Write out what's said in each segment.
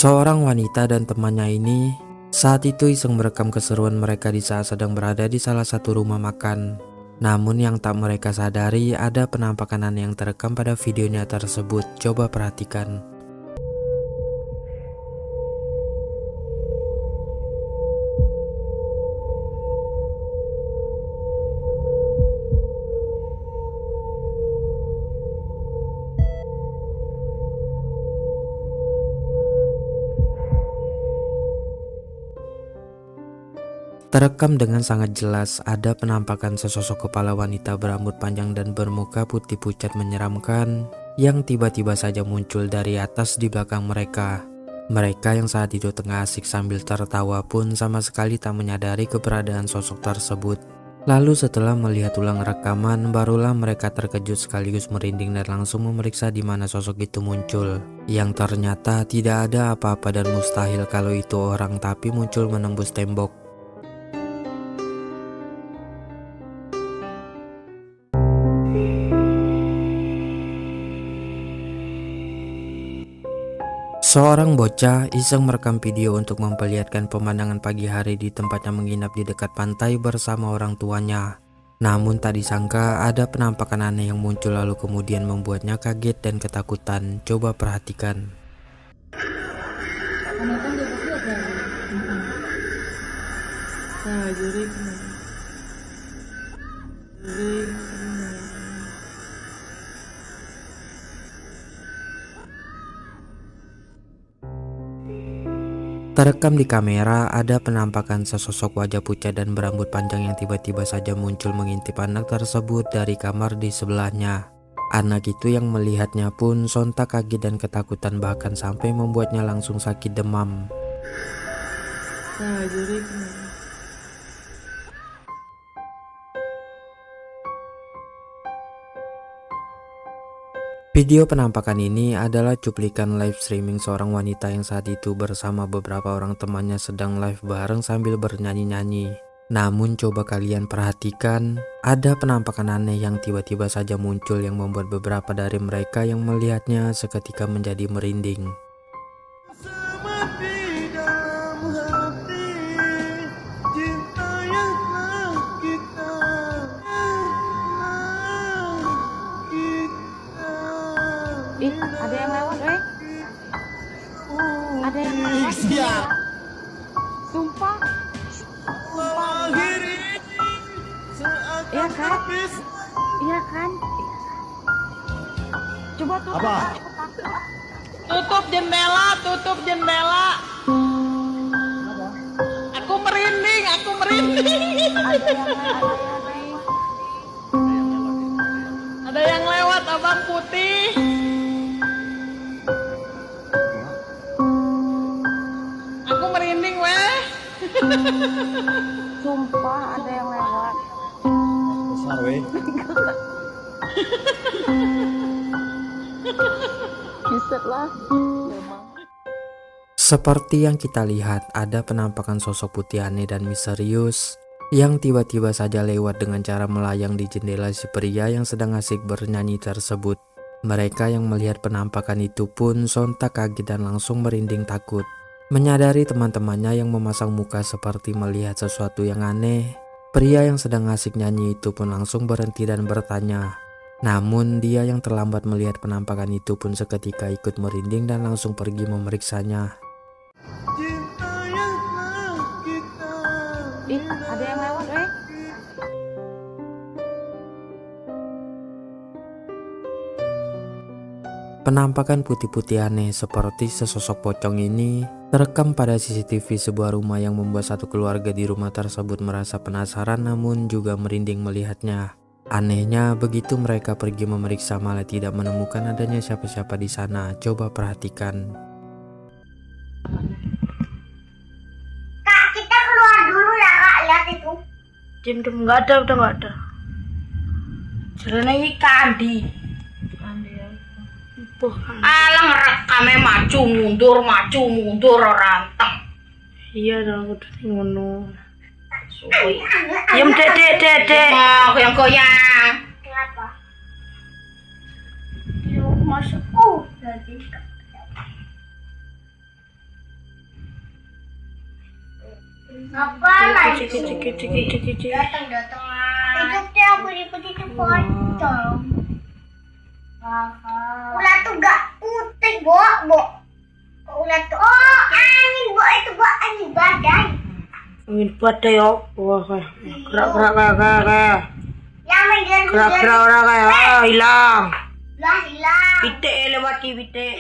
Seorang wanita dan temannya ini saat itu iseng merekam keseruan mereka di saat sedang berada di salah satu rumah makan. Namun yang tak mereka sadari ada penampakan aneh yang terekam pada videonya tersebut. Coba perhatikan. Terekam dengan sangat jelas ada penampakan sesosok kepala wanita berambut panjang dan bermuka putih pucat menyeramkan yang tiba-tiba saja muncul dari atas di belakang mereka. Mereka yang saat itu tengah asik sambil tertawa pun sama sekali tak menyadari keberadaan sosok tersebut. Lalu setelah melihat ulang rekaman, barulah mereka terkejut sekaligus merinding dan langsung memeriksa di mana sosok itu muncul. Yang ternyata tidak ada apa-apa dan mustahil kalau itu orang, tapi muncul menembus tembok. Seorang bocah iseng merekam video untuk memperlihatkan pemandangan pagi hari di tempatnya menginap di dekat pantai bersama orang tuanya. Namun tak disangka ada penampakan aneh yang muncul lalu kemudian membuatnya kaget dan ketakutan. Coba perhatikan. Terekam di kamera ada penampakan sesosok wajah pucat dan berambut panjang yang tiba-tiba saja muncul mengintip anak tersebut dari kamar di sebelahnya. Anak itu yang melihatnya pun sontak kaget dan ketakutan bahkan sampai membuatnya langsung sakit demam. Video penampakan ini adalah cuplikan live streaming seorang wanita yang saat itu bersama beberapa orang temannya sedang live bareng sambil bernyanyi-nyanyi. Namun coba kalian perhatikan, ada penampakan aneh yang tiba-tiba saja muncul yang membuat beberapa dari mereka yang melihatnya seketika menjadi merinding. Ih, ada yang lewat, weh. Ada yang lewat. Sumpah. Iya kan? Iya kan? Coba tuh. Apa? Tutup jendela, tutup jendela. Aku merinding, aku merinding. Ada yang lewat, abang putih. Aku merinding, weh. Sumpah ada yang lewat. Besar weh. Buset lah. Seperti yang kita lihat, ada penampakan sosok putih aneh dan misterius yang tiba-tiba saja lewat dengan cara melayang di jendela si pria yang sedang asik bernyanyi tersebut. Mereka yang melihat penampakan itu pun sontak kaget dan langsung merinding takut. Menyadari teman-temannya yang memasang muka seperti melihat sesuatu yang aneh, pria yang sedang asik nyanyi itu pun langsung berhenti dan bertanya. Namun dia yang terlambat melihat penampakan itu pun seketika ikut merinding dan langsung pergi memeriksanya. Ih, ada yang lewat, weh. Penampakan putih-putih aneh seperti sesosok pocong ini terekam pada CCTV sebuah rumah yang membuat satu keluarga di rumah tersebut merasa penasaran namun juga merinding melihatnya. Anehnya begitu mereka pergi memeriksa malah tidak menemukan adanya siapa-siapa di sana. Coba perhatikan. Kak, kita keluar dulu ya kak, lihat itu. Jem nggak ada, udah nggak ada. Jarene iki kandi. Alang rekamnya maju mundur orang teng. Iya dong, udah ngono. Diam dek. Goyang. Kenapa? Masuk. Jadi Apa lagi? Ciki. Datang. Itu teh aku itu pocong. Ulat tuh gak putih, Bo. Ulat tuh, oh angin, Bo. Itu Bo, angin badai. Angin badai apa kayak gerak. Yang medan Gerak orang kayak hilang. Lah hilang. Pitik lewati pitik.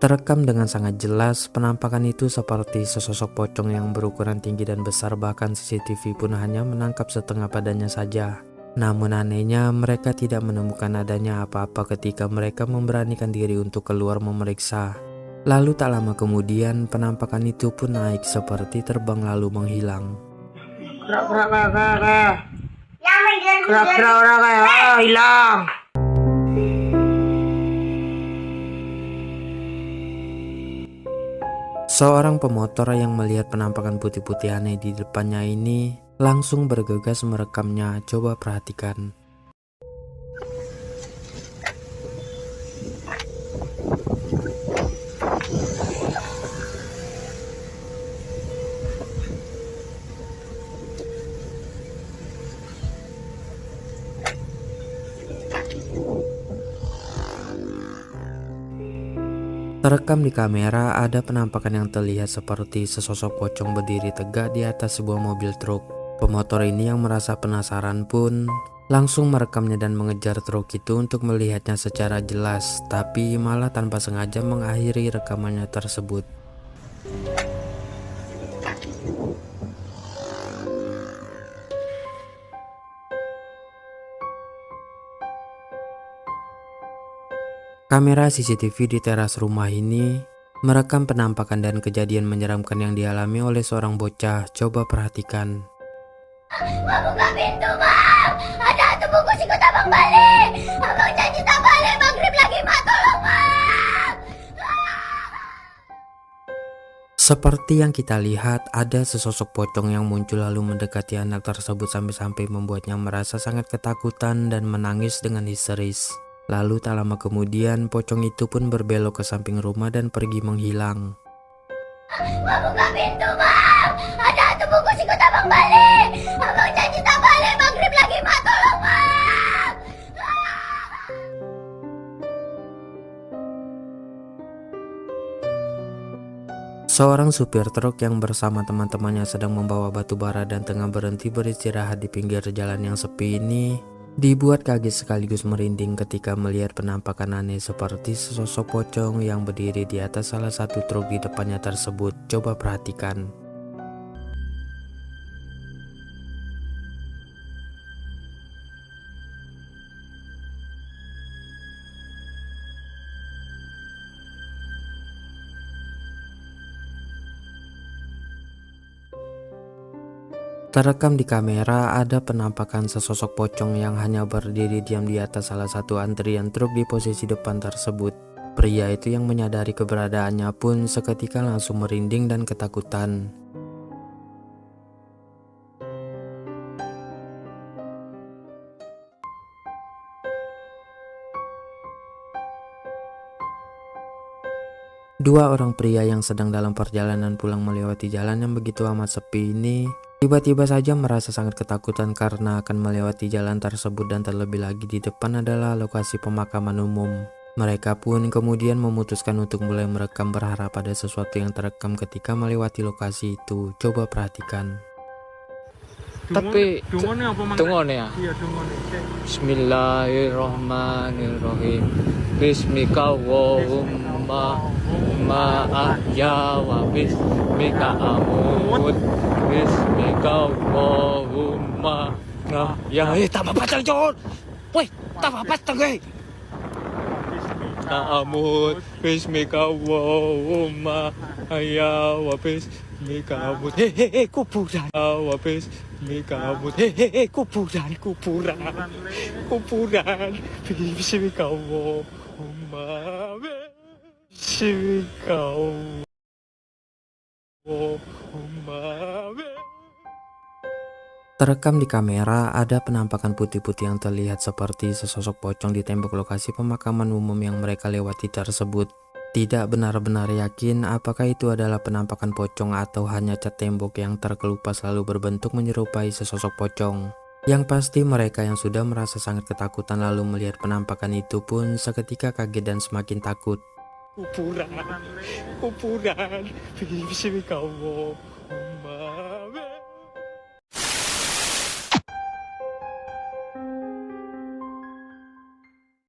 Terekam dengan sangat jelas, penampakan itu seperti sesosok pocong yang berukuran tinggi dan besar, bahkan CCTV pun hanya menangkap setengah badannya saja. Namun anehnya, mereka tidak menemukan adanya apa-apa ketika mereka memberanikan diri untuk keluar memeriksa. Lalu tak lama kemudian, penampakan itu pun naik seperti terbang lalu menghilang. Gerak. Yang medan Gerak orang kayak hilang. Seorang pemotor yang melihat penampakan putih-putih aneh di depannya ini langsung bergegas merekamnya. Coba perhatikan. Terekam di kamera ada penampakan yang terlihat seperti sesosok pocong berdiri tegak di atas sebuah mobil truk. Pemotor ini yang merasa penasaran pun langsung merekamnya dan mengejar truk itu untuk melihatnya secara jelas, tapi malah tanpa sengaja mengakhiri rekamannya tersebut. Kamera CCTV di teras rumah ini merekam penampakan dan kejadian menyeramkan yang dialami oleh seorang bocah. Coba perhatikan. Buka pintu, Bang. Ada hantu bungkus ikut abang balik. Abang janji tak balik. Maghrib lagi, Mak. Tolong, Bang. Seperti yang kita lihat, ada sesosok pocong yang muncul lalu mendekati anak tersebut sampai-sampai membuatnya merasa sangat ketakutan dan menangis dengan histeris. Lalu tak lama kemudian, pocong itu pun berbelok ke samping rumah dan pergi menghilang. Buka pintu, Bang. Ada hantu bungkus ikut abang balik. Abang janji tak balik. Maghrib lagi, Mak. Tolong, Bang. Seorang supir truk yang bersama teman-temannya sedang membawa batu bara dan tengah berhenti beristirahat di pinggir jalan yang sepi ini dibuat kaget sekaligus merinding ketika melihat penampakan aneh seperti sesosok pocong yang berdiri di atas salah satu truk di depannya tersebut. Coba perhatikan. Terekam di kamera ada penampakan sesosok pocong yang hanya berdiri diam di atas salah satu antrian truk di posisi depan tersebut. Pria itu yang menyadari keberadaannya pun seketika langsung merinding dan ketakutan. Dua orang pria yang sedang dalam perjalanan pulang melewati jalan yang begitu amat sepi ini tiba-tiba saja merasa sangat ketakutan karena akan melewati jalan tersebut, dan terlebih lagi di depan adalah lokasi pemakaman umum. Mereka pun kemudian memutuskan untuk mulai merekam berharap ada sesuatu yang terekam ketika melewati lokasi itu. Coba perhatikan. Tapi tunggu nih ya. Iya, tunggu nih. Bismillahirrahmanirrahim. Bismikallahumma ma'ahya wa bismika amut. Bismikallahumma ya. Tambah patang John. Woi, tambah patang guys. Amut. Bismikallahumma ya wa bismika amut. Hehehe, kuburan. Wa bismika amut. Hehehe, kuburan. Bismikallahumma. Terekam di kamera ada penampakan putih-putih yang terlihat seperti sesosok pocong di tembok lokasi pemakaman umum yang mereka lewati tersebut. Tidak benar-benar yakin apakah itu adalah penampakan pocong atau hanya cat tembok yang terkelupas lalu berbentuk menyerupai sesosok pocong. Yang pasti mereka yang sudah merasa sangat ketakutan lalu melihat penampakan itu pun seketika kaget dan semakin takut. kuburan, kuburan, bisa kau.